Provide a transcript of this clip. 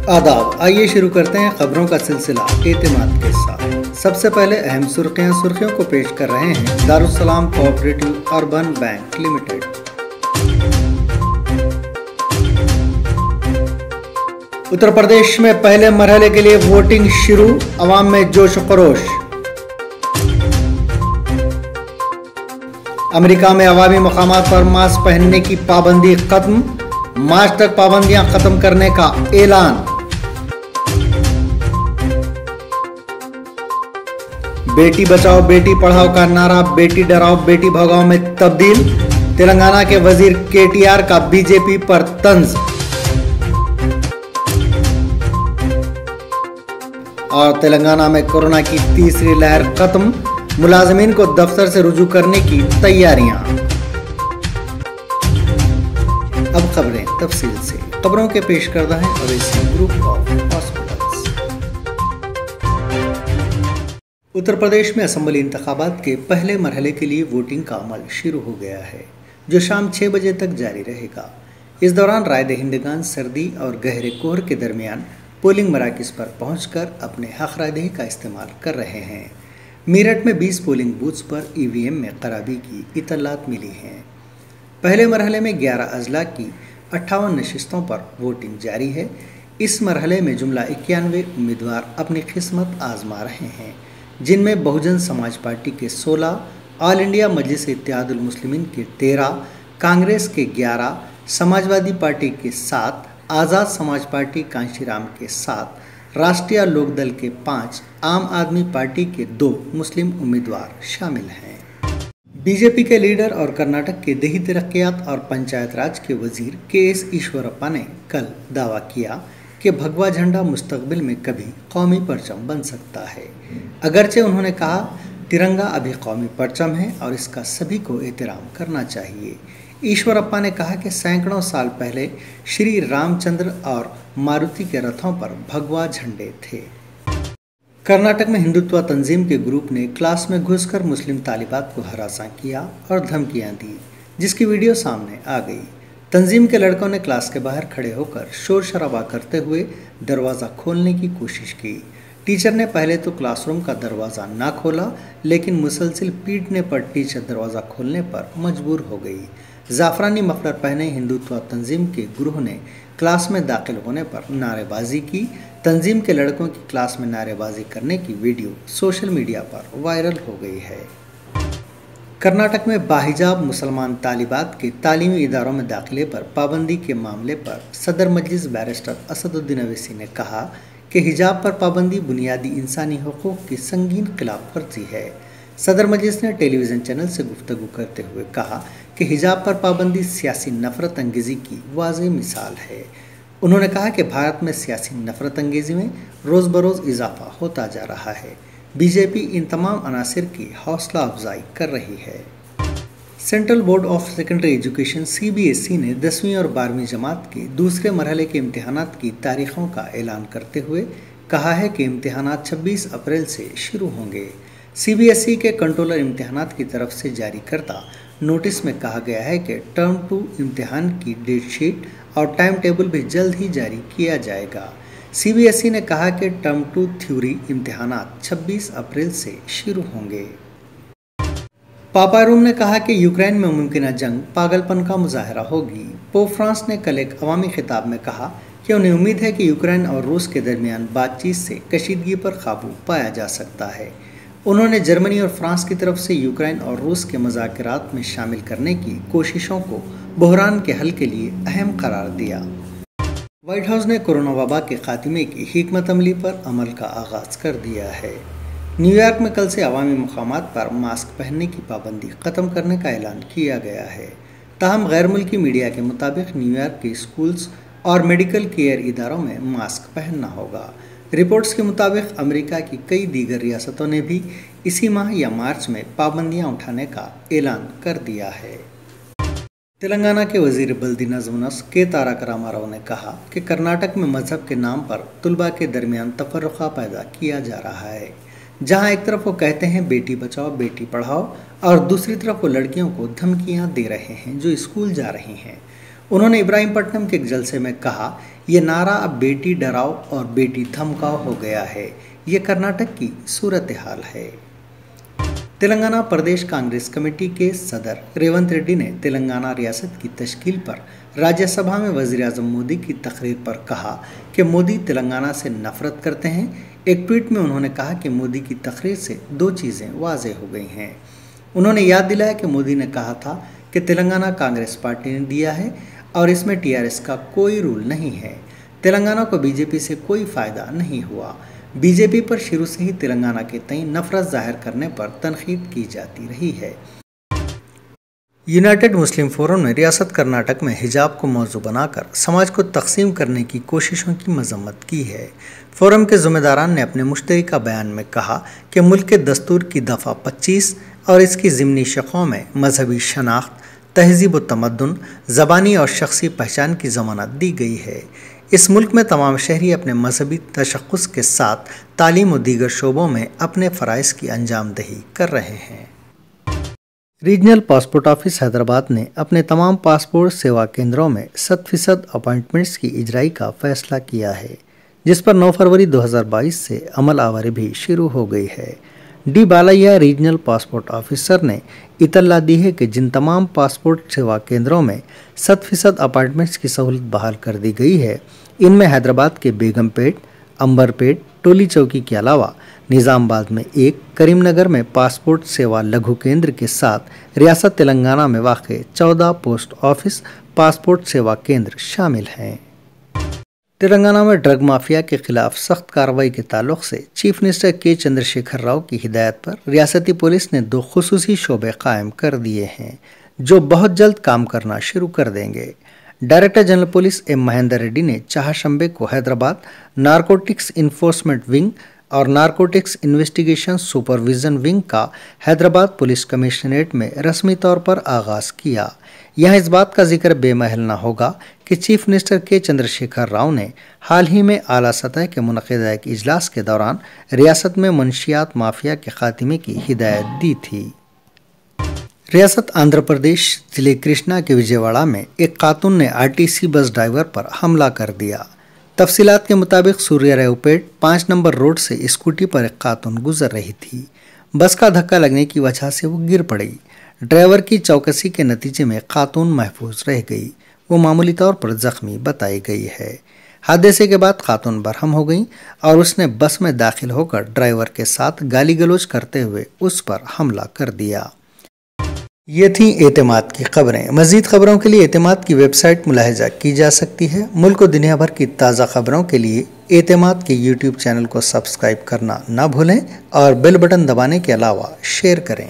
आदाब, आइए शुरू करते हैं खबरों का सिलसिला एतमाद के साथ। सबसे पहले अहम सुर्खियों को पेश कर रहे हैं Darussalam cooperative urban bank limited. Uttar Pradesh में पहले मरहले के लिए वोटिंग शुरू, अवाम में जोश खरोश। अमेरिका में अवामी मकामात पर मास्क पहनने की पाबंदी खत्म, मार्च तक पाबंदियां खत्म करने का ऐलान। बेटी बचाओ बेटी पढ़ाओ का नारा बेटी डराओ बेटी भगाओ में तब्दील, तेलंगाना के वजीर केटीआर का बीजेपी पर तंज। और तेलंगाना में कोरोना की तीसरी लहर खत्म, मुलाजमीन को दफ्तर से रुजू करने की तैयारियां। अब खबरें तफसील से। खबरों के पेश करता है अवैसी ग्रुप ऑफ हॉस्पिटल्स। उत्तर प्रदेश में असेंबली इंतखाबात के पहले मरहले के लिए वोटिंग का अमल शुरू हो गया है, जो शाम 6 बजे तक जारी रहेगा। इस दौरान राय दहिंदगान सर्दी और गहरे कोहर के दरमियान पोलिंग मराकज़ पर पहुंचकर अपने हक राय दही का इस्तेमाल कर रहे हैं। मेरठ में 20 पोलिंग बूथ्स पर ईवीएम में खराबी की इत्तलात मिली हैं। पहले मरहले में 11 अजला की 58 नशिस्तों पर वोटिंग जारी है। इस मरहले में जुमला 91 उम्मीदवार अपनी किस्मत आजमा रहे हैं, जिनमें बहुजन समाज पार्टी के 16, ऑल इंडिया मजलिस इत्तेहादुल मुस्लिमीन के 13, कांग्रेस के 11, समाजवादी पार्टी के 7, आज़ाद समाज पार्टी कांशीराम के 7, राष्ट्रीय लोकदल के 5, आम आदमी पार्टी के 2 मुस्लिम उम्मीदवार शामिल हैं। बीजेपी के लीडर और कर्नाटक के देही तरक्कियात और पंचायत राज के वजीर के.एस. ईश्वरप्पा ने कल दावा किया कि भगवा झंडा मुस्तकबिल में कभी कौमी परचम बन सकता है। अगरचे उन्होंने कहा, तिरंगा अभी कौमी परचम है और इसका सभी को एहतराम करना चाहिए। ईश्वरप्पा ने कहा कि सैकड़ों साल पहले श्री रामचंद्र और मारुति के रथों पर भगवा झंडे थे। कर्नाटक में हिंदुत्व तंजीम के ग्रुप ने क्लास में घुसकर मुस्लिम तालिबात को हरासा किया और धमकियां दी, जिसकी वीडियो सामने आ गई। तंजीम के लड़कों ने क्लास के बाहर खड़े होकर शोर शराबा करते हुए दरवाज़ा खोलने की कोशिश की। टीचर ने पहले तो क्लासरूम का दरवाज़ा ना खोला, लेकिन मुसलसिल पीटने पर टीचर दरवाज़ा खोलने पर मजबूर हो गई। जाफरानी मफलर पहने हिंदुत्व तंजीम के ग्रुप ने क्लास में दाखिल होने पर नारेबाजी की। तंजीम के लड़कों की क्लास में नारेबाजी करने की वीडियो सोशल मीडिया पर वायरल हो गई है। कर्नाटक में बाहिजाब मुसलमान तालिबात के तालीमी इदारों में दाखिले पर पाबंदी के मामले पर सदर मजलिस बैरिस्टर असदुद्दीन अवैसी ने कहा कि हिजाब पर पाबंदी बुनियादी इंसानी हुकूक की संगीन खिलाफ वर्जी है। सदर मजलिस ने टेलीविज़न चैनल से गुफ्तगू करते हुए कहा कि हिजाब पर पाबंदी सियासी नफरत अंगेज़ी की वाज़ेह मिसाल है। उन्होंने कहा कि भारत में सियासी नफरत अंगेज़ी में रोज़ बरोज़ इजाफा होता जा रहा है। बीजेपी इन तमाम अनासिर की हौसला अफजाई कर रही है। Central board of secondary education CBSE ने 10वीं और 12वीं जमात के दूसरे मरहले के इम्तिहानात की तारीखों का ऐलान करते हुए कहा है कि इम्तिहानात 26 अप्रैल से शुरू होंगे। CBSE के कंट्रोलर इम्तिहानात की तरफ से जारी करता नोटिस में कहा गया है कि टर्म 2 इम्तिहान की डेट शीट और टाइम टेबल भी जल्द ही जारी किया जाएगा। CBSE ने कहा कि टर्म 2 थ्योरी इम्तिहानात 26 अप्रैल से शुरू होंगे। पापा रोम ने कहा कि यूक्रेन में मुमकिन जंग पागलपन का मुजाहरा होगी। पोप फ्रांस ने कल एक अवामी खिताब में कहा कि उन्हें उम्मीद है कि यूक्रेन और रूस के दरमियान बातचीत से कशीदगी पर काबू पाया जा सकता है। उन्होंने जर्मनी और फ्रांस की तरफ से यूक्रेन और रूस के मुज़ाकरात में शामिल करने की कोशिशों को बहरान के हल के लिए अहम करार दिया। व्हाइट हाउस ने कोरोना वबा के खात्मे की हिकमत अमली पर अमल का आगाज़ कर दिया है। न्यूयॉर्क में कल से अवामी मकामात पर मास्क पहनने की पाबंदी ख़त्म करने का ऐलान किया गया है। ताहम गैर मुल्की मीडिया के मुताबिक न्यूयॉर्क के स्कूल्स और मेडिकल केयर इदारों में मास्क पहनना होगा। रिपोर्ट्स के मुताबिक अमेरिका की कई दीगर रियासतों ने भी इसी माह या मार्च में पाबंदियां उठाने का ऐलान कर दिया है। तेलंगाना के वजीर बल्दी नज़्म के तारक रामाराव ने कहा कि कर्नाटक में मजहब के नाम पर तुलबा के दरमियान तफर्रुक़ा पैदा किया जा रहा है, जहां एक तरफ वो कहते हैं बेटी बचाओ बेटी पढ़ाओ और दूसरी तरफ वो लड़कियों को धमकियां दे रहे हैं जो स्कूल जा रही हैं। उन्होंने इब्राहीमपट्टनम के एक जलसे में कहा, ये नारा अब बेटी डराओ और बेटी धमकाओ हो गया है। ये कर्नाटक की सूरत हाल है। तेलंगाना प्रदेश कांग्रेस कमेटी के सदर रेवंत रेड्डी ने तेलंगाना रियासत की तश्कील पर राज्यसभा में वज़ीर-ए-आज़म मोदी की तकरीर पर कहा कि मोदी तेलंगाना से नफरत करते हैं। एक ट्वीट में उन्होंने कहा कि मोदी की तकरीर से दो चीज़ें वाज़ेह हो गई हैं। उन्होंने याद दिलाया कि मोदी ने कहा था कि तेलंगाना कांग्रेस पार्टी ने दिया है और इसमें टीआरएस का कोई रूल नहीं है। तेलंगाना को बीजेपी से कोई फ़ायदा नहीं हुआ। बीजेपी पर शुरू से ही तेलंगाना के तई नफरत जाहिर करने पर तनकीद की जाती रही है। यूनाइटेड मुस्लिम फोरम ने रियासत कर्नाटक में हिजाब को मौजू बनाकर समाज को तकसीम करने की कोशिशों की मजम्मत की है। फोरम के ज़िम्मेदारान ने अपने मुश्तरका बयान में कहा कि मुल्क के दस्तूर की दफ़ा 25 और इसकी ज़िमनी शक़ों में मजहबी शनाख्त, तहज़ीब व तमद्दुन, ज़बानी और शख्सी पहचान की ज़मानत दी गई है। इस मुल्क में तमाम शहरी अपने मजहबी तशख़्ख़ुस के साथ तालीम और दीगर शोबों में अपने फ़राइज़ की अंजामदही कर रहे हैं। रीजनल पासपोर्ट ऑफिस हैदराबाद ने अपने तमाम पासपोर्ट सेवा केंद्रों में 100% अपॉइंटमेंट्स की इजराई का फैसला किया है, जिस पर 9 फरवरी 2022 से अमल आवरी भी शुरू हो गई है। D Balayya regional passport officer ने इतला दी है कि जिन तमाम पासपोर्ट सेवा केंद्रों में 100% अपॉइंटमेंट्स की सहूलत बहाल कर दी गई है, इनमें हैदराबाद के बेगमपेट, अंबरपेट, टोली चौकी के अलावा निज़ामाबाद में एक, करीमनगर में पासपोर्ट सेवा लघु केंद्र के साथ रियासत तेलंगाना में वाक़ 14 पोस्ट ऑफिस पासपोर्ट सेवा केंद्र शामिल हैं। तेलंगाना में ड्रग माफिया के खिलाफ सख्त कार्रवाई के ताल्लुक से चीफ मिनिस्टर के चंद्रशेखर राव की हिदायत पर रियासती पुलिस ने 2 खुसूसी शोबे कायम कर दिए हैं, जो बहुत जल्द काम करना शुरू कर देंगे। Director general police M Mahender Reddy ने चाहशंबे को हैदराबाद नारकोटिक्स इन्फोर्समेंट विंग और नारकोटिक्स इन्वेस्टिगेशन सुपरविजन विंग का हैदराबाद पुलिस कमिश्नरेट में रस्मी तौर पर आगाज़ किया। यहाँ इस बात का जिक्र बेमहल न होगा कि चीफ मिनिस्टर के चंद्रशेखर राव ने हाल ही में आला सतह के मुनक़िदा एक इजलास के दौरान रियासत में मंशियात माफिया के खात्मे की हिदायत दी थी। रियासत आंध्र प्रदेश जिले कृष्णा के विजयवाड़ा में एक खातून ने आरटीसी बस ड्राइवर पर हमला कर दिया। तफसीलात के मुताबिक सूर्यारावपेट 5 नंबर रोड से स्कूटी पर एक खातून गुजर रही थी। बस का धक्का लगने की वजह से वो गिर पड़ी। ड्राइवर की चौकसी के नतीजे में खातून महफूज रह गई। वो मामूली तौर पर जख्मी बताई गई है। हादसे के बाद खातून बरहम हो गई और उसने बस में दाखिल होकर ड्राइवर के साथ गाली गलौज करते हुए उस पर हमला कर दिया। ये थी एतमाद की खबरें। मज़ीद खबरों के लिए एतमाद की वेबसाइट मुलाहिजा की जा सकती है। मुल्क और दुनिया भर की ताज़ा खबरों के लिए एतमाद के यूट्यूब चैनल को सब्सक्राइब करना ना भूलें और बेल बटन दबाने के अलावा शेयर करें।